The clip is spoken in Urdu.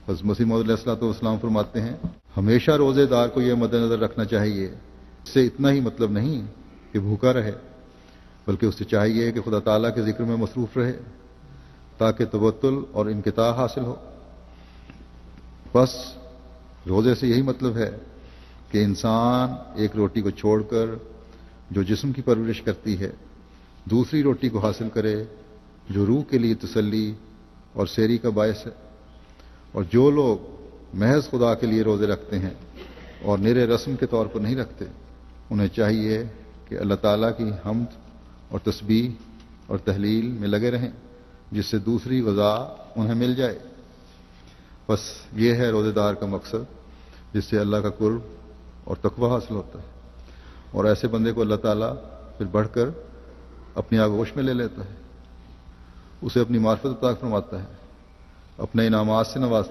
حضرت مسیح موعود علیہ الصلوۃ والسلام فرماتے ہیں ہمیشہ روزے دار کو یہ مد نظر رکھنا چاہیے، اس سے اتنا ہی مطلب نہیں کہ بھوکا رہے، بلکہ اس سے چاہیے کہ خدا تعالیٰ کے ذکر میں مصروف رہے تاکہ تبتل اور انقطاع حاصل ہو۔ بس روزے سے یہی مطلب ہے کہ انسان ایک روٹی کو چھوڑ کر جو جسم کی پرورش کرتی ہے دوسری روٹی کو حاصل کرے جو روح کے لیے تسلی اور سیری کا باعث ہے۔ اور جو لوگ محض خدا کے لیے روزے رکھتے ہیں اور نرے رسم کے طور پر نہیں رکھتے، انہیں چاہیے کہ اللہ تعالیٰ کی حمد اور تسبیح اور تحلیل میں لگے رہیں، جس سے دوسری غذا انہیں مل جائے۔ بس یہ ہے روزے دار کا مقصد، جس سے اللہ کا قرب اور تقویٰ حاصل ہوتا ہے، اور ایسے بندے کو اللہ تعالیٰ پھر بڑھ کر اپنی آغوش میں لے لیتا ہے، اسے اپنی معرفت عطا فرماتا ہے، اپنے انعامات سے نوازتا ہے۔